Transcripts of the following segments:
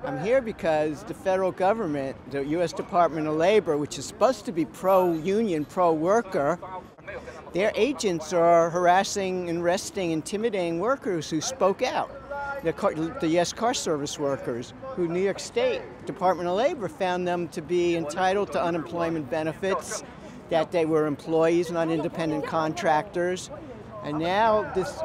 I'm here because the federal government, the U.S. Department of Labor, which is supposed to be pro-union, pro-worker, their agents are harassing, arresting, intimidating workers who spoke out. The U.S. car service workers, who New York State Department of Labor found them to be entitled to unemployment benefits, that they were employees, not independent contractors. And now this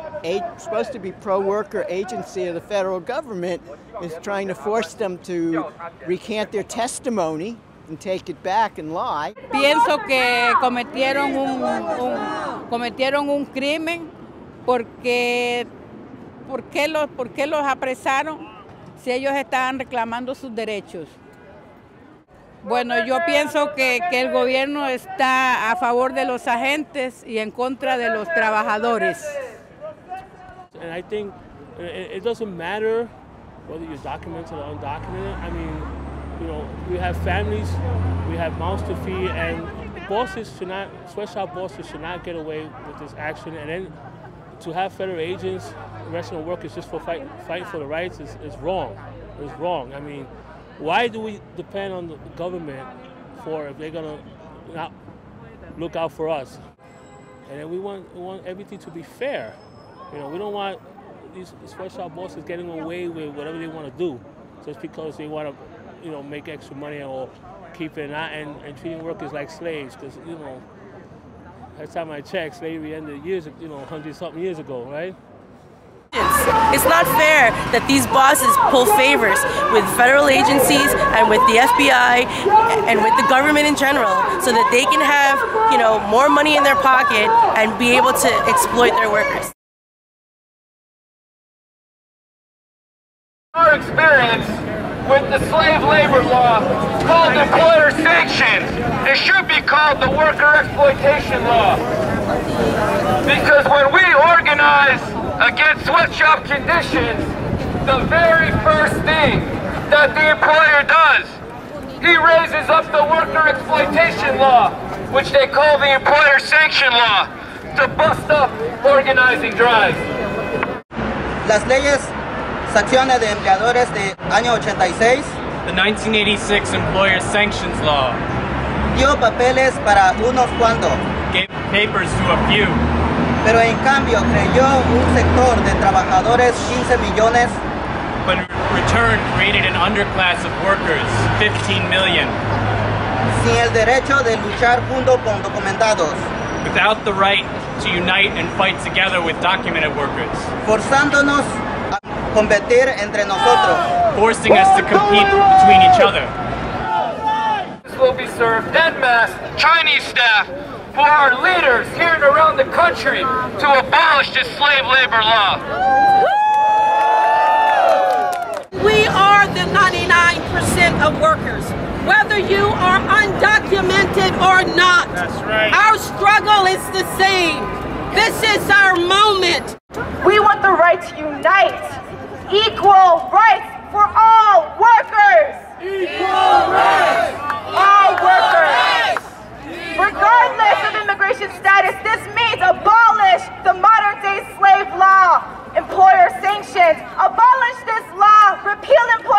supposed to be pro-worker agency of the federal government is trying to force them to recant their testimony and take it back and lie. Pienso que cometieron un crimen porque ¿por qué los apresaron si ellos estaban reclamando sus derechos? Bueno, yo pienso que el gobierno está a favor de los agentes y en contra de los trabajadores. And I think it doesn't matter whether you're documented or undocumented. I mean, you know, we have families, we have mouths to feed, and bosses should not, sweatshop bosses should not get away with this action. And then to have federal agents arresting workers just for fighting for the rights is wrong. It's wrong. I mean, why do we depend on the government if they're gonna not look out for us? And then we want everything to be fair. You know, we don't want these sweatshop bosses getting away with whatever they want to do just because they want to, you know, make extra money or keep it and treating workers like slaves. Because, you know, last time I checked, slavery ended 100-something years ago, right? It's not fair that these bosses pull favors with federal agencies and with the FBI and with the government in general so that they can have, you know, more money in their pocket and be able to exploit their workers. Our experience with the slave labor law called employer sanctions, it should be called the worker exploitation law. Because when we organize against sweatshop conditions, the very first thing that the employer does, he raises up the worker exploitation law, which they call the employer sanction law, to bust up organizing drives. Las leyes Sancciones de empleadores de año 86. The 1986 Employer Sanctions Law dio papeles para unos cuantos. Gave papers to a few. Pero en cambio creyó un sector de trabajadores 15 millones. But in return created an underclass of workers, 15 million. Sin el derecho de luchar junto con documentados. Without the right to unite and fight together with documented workers. Forzándonos a competir entre nosotros. Forcing us to compete between each other. This will be served en masse Chinese staff who are leaders here and around the country to abolish this slave labor law. We are the 99% of workers, whether you are undocumented or not. That's right. Our struggle is the same. This is our moment. We want the right to unite. Equal rights for all workers. Equal rights. All workers. Regardless of immigration status, this means abolish the modern-day slave law, employer sanctions. Abolish this law, repeal employer